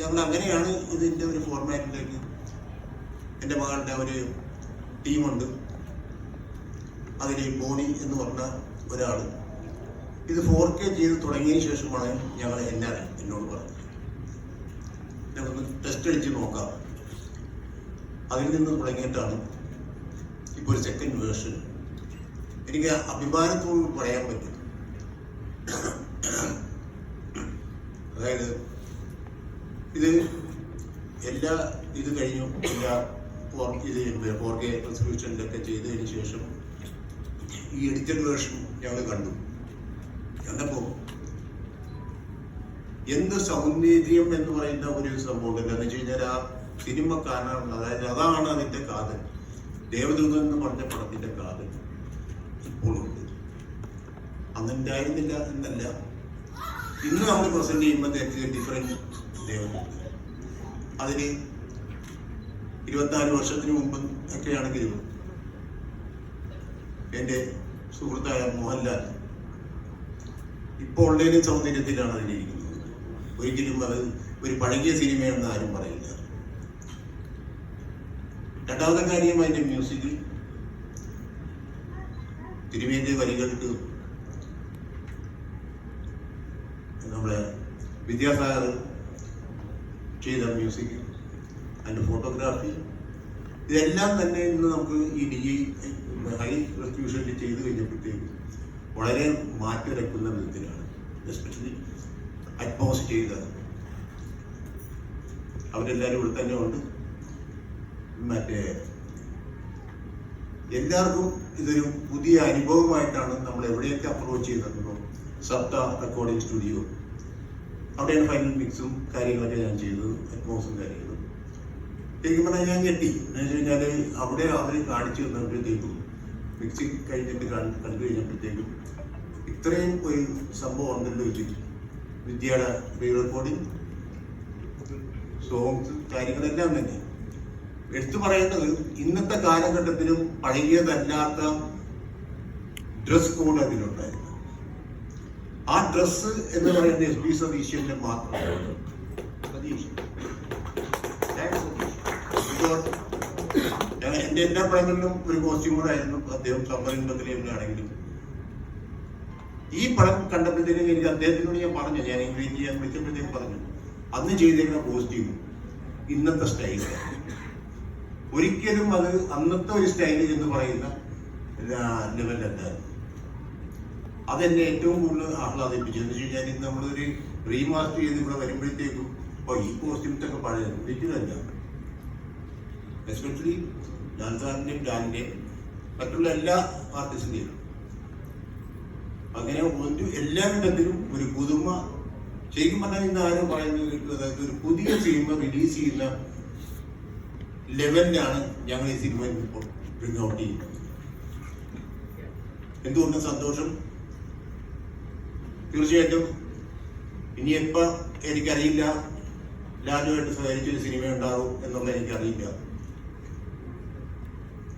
ഞങ്ങൾ അങ്ങനെയാണ് ഇതിൻ്റെ ഒരു ഫോർമാറ്റിലേക്ക്. എൻ്റെ മകളുടെ ഒരു ടീമുണ്ട്, അതിൽ ബോണി എന്ന് പറഞ്ഞ ഒരാൾ ഇത് 4K ചെയ്ത് തുടങ്ങിയതിന് ശേഷമാണ് ഞങ്ങൾ എന്നോട് പറഞ്ഞത് ഞങ്ങളൊന്ന് ടെസ്റ്റ് അടിച്ച് നോക്കാം. അതിൽ നിന്ന് തുടങ്ങിയിട്ടാണ് ഇപ്പോൾ ഒരു സെക്കൻഡ് വേർഷൻ. എനിക്ക് അഭിമാനത്തോട് പറയാൻ പറ്റും. അതായത് ഇത് കഴിഞ്ഞു, എല്ലാ 4K റെസൊല്യൂഷനിലൊക്കെ ചെയ്തതിന് ശേഷം ഈ എഡിറ്റഡ് വേർഷൻ ഞങ്ങൾ കണ്ടപ്പോൾ എന്ത് സൗന്ദര്യം എന്ന് പറയുന്ന ഒരു സംഭവം എന്ന് വെച്ച് കഴിഞ്ഞാൽ ആ സിനിമ കാണാനുള്ള, അതായത് അതാണ് അതിൻ്റെ കാതൽ. ദേവദൂതൻ എന്ന് പറഞ്ഞ പടത്തിൻ്റെ കാതൽ ഇപ്പോഴുണ്ട്. അന്നുണ്ടായിരുന്നില്ല എന്നല്ല, ഇന്ന് നമ്മൾ പ്രസന്റ് ചെയ്യുമ്പോൾ ഡിഫറെന്റ് ദേവദൂതൻ. അതിന് 24 വർഷത്തിന് മുമ്പ് ഒക്കെയാണെങ്കിലും എൻ്റെ സുഹൃത്തായ മോഹൻലാൽ ഇപ്പോൾ ഉള്ളതിലും സൗന്ദര്യത്തിലാണ് അതിലിരിക്കുന്നത്. ഒരിക്കലും അത് ഒരു പഴകിയ സിനിമയെന്ന് ആരും പറയില്ല. രണ്ടാമത്തെ കാര്യം അതിൻ്റെ മ്യൂസിക്, തിരുമേന്റെ വരികൾക്ക് നമ്മുടെ വിദ്യാസാഗർ ചെയ്ത മ്യൂസിക്, അതിൻ്റെ ഫോട്ടോഗ്രാഫി, ഇതെല്ലാം തന്നെ ഇന്ന് നമുക്ക് ഈ ഹൈ റെസൊല്യൂഷനിൽ ചെയ്ത് കഴിഞ്ഞപ്പോഴത്തേക്ക് വളരെ മാറ്റിവരക്കുന്ന വിധത്തിലാണ്. എസ്പെഷ്യലി അറ്റ്മോസ് ചെയ്തത് അവരെല്ലാവരും ഇവിടെ തന്നെ ഉണ്ട്. എല്ലാവർക്കും ഇതൊരു പുതിയ അനുഭവമായിട്ടാണ് നമ്മൾ എവിടെയൊക്കെ അപ്രോച്ച് ചെയ്തിട്ടുണ്ടോ. സപ്ത റെക്കോർഡിംഗ് സ്റ്റുഡിയോ, അവിടെയാണ് ഫൈനൽ മിക്സും കാര്യങ്ങളൊക്കെ ഞാൻ ചെയ്തത്, അറ്റ്മോസും കാര്യങ്ങളും. ശരിക്കും പറഞ്ഞാൽ ഞാൻ ഞെട്ടി. എന്ന് വെച്ച് കഴിഞ്ഞാൽ അവിടെ അവർ കാണിച്ചു തന്നപ്പോഴത്തേക്കും, മിക്സിങ് കഴിഞ്ഞിട്ട് കണ്ടു കഴിഞ്ഞപ്പോഴത്തേക്കും ഇത്രയും ഒരു സംഭവം ഉണ്ടല്ലോ ഇതിൽ. വിദ്യയുടെ റീ റെക്കോർഡിങ്, സോങ്സ്, കാര്യങ്ങളെല്ലാം തന്നെ എടുത്തു പറയേണ്ടത്. ഇന്നത്തെ കാലഘട്ടത്തിലും പഴകിയതല്ലാത്ത ഡ്രസ് കോഡ് അതിലുണ്ടായിരുന്നു. ആ ഡ്രസ്സ് എന്ന് പറയുന്നത് SP സതീശന്റെ മാത്രമാണ്. എൻ്റെ എല്ലാ പടങ്ങളിലും ഒരു കോസ്റ്റ്യൂമറായിരുന്നു അദ്ദേഹം. സമ്മറിംഗത്തിലാണെങ്കിലും ഈ പടം കണ്ടപ്പോഴത്തേക്കും എനിക്ക് അദ്ദേഹത്തിനോട് ഞാൻ പറഞ്ഞു, ഞാൻ ഇൻവൈറ്റ് ചെയ്യാൻ വിളിച്ചപ്പോഴത്തേക്കും പറഞ്ഞു, അന്ന് ചെയ്തേക്കുന്ന കോസ്റ്റ്യൂം ഇന്നത്തെ സ്റ്റൈല് ഒരിക്കലും അത് അന്നത്തെ ഒരു സ്റ്റൈല് എന്ന് പറയുന്ന ലെവലല്ലായിരുന്നു. അതെന്നെ ഏറ്റവും കൂടുതൽ ആഹ്ലാദിപ്പിച്ചു. എന്ന് വെച്ച് കഴിഞ്ഞാൽ ഇന്ന് നമ്മളൊരു റീമാസ്റ്റർ ചെയ്ത് ഇവിടെ വരുമ്പോഴത്തേക്കും ഈ കോസ്റ്റ്യൂംസ് ഒക്കെ പഴയ ഒരിക്കലല്ല. എസ്പെഷ്യലി ഡാൻസാറിൻ്റെയും ഡാനിൻ്റെയും മറ്റുള്ള എല്ലാ ആർട്ടിസ്റ്റിൻ്റെയും അങ്ങനെ എല്ലാ വിധത്തിലും ഒരു പുതുമ. ശരിക്കും പറഞ്ഞാൽ ഇന്ന് ആരും പറയുന്നത്, അതായത് ഒരു പുതിയ സിനിമ റിലീസ് ചെയ്യുന്ന ലെവലിലാണ് ഞങ്ങൾ ഈ സിനിമ ഇപ്പോൾ ബ്രിങ് ഔട്ട് ചെയ്യുന്നത്. എന്തുകൊണ്ടും സന്തോഷം. തീർച്ചയായിട്ടും ഇനി എപ്പോൾ എനിക്കറിയില്ല ലാലുമായിട്ട് സഹകരിച്ചൊരു സിനിമ ഉണ്ടാവും എന്നുള്ളത് എനിക്കറിയില്ല.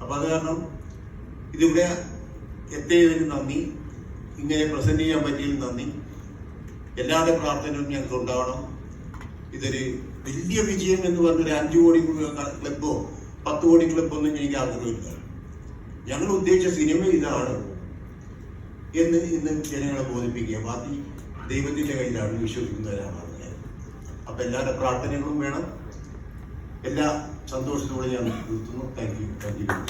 അപ്പം അത് കാരണം ഇതിവിടെ എത്തിയതിന് നന്ദി, ഇങ്ങനെ പ്രസന്റ് ചെയ്യാൻ പറ്റിയതിന് നന്ദി. എല്ലാവരുടെ പ്രാർത്ഥനയും ഞങ്ങൾക്ക് ഉണ്ടാവണം. ഇതൊരു വലിയ വിജയം എന്ന് പറഞ്ഞൊരു 5 കോടി ക്ലബോ 10 കോടി ക്ലബോ ഒന്നും എനിക്ക് ആഗ്രഹമില്ല. ഞങ്ങൾ ഉദ്ദേശിച്ച സിനിമ ഇതാണ് എന്ന് ഇന്ന് ജനങ്ങളെ ബോധിപ്പിക്കുക. ബാക്കി ദൈവത്തിന്റെ കയ്യിലാണ് വിശ്വസിക്കുന്നവരാണ് ഞാൻ. അപ്പൊ എല്ലാവരുടെ പ്രാർത്ഥനകളും വേണം. എല്ലാ സന്തോഷത്തോടെ ഞാൻ നിർത്തുന്നു. Thank you.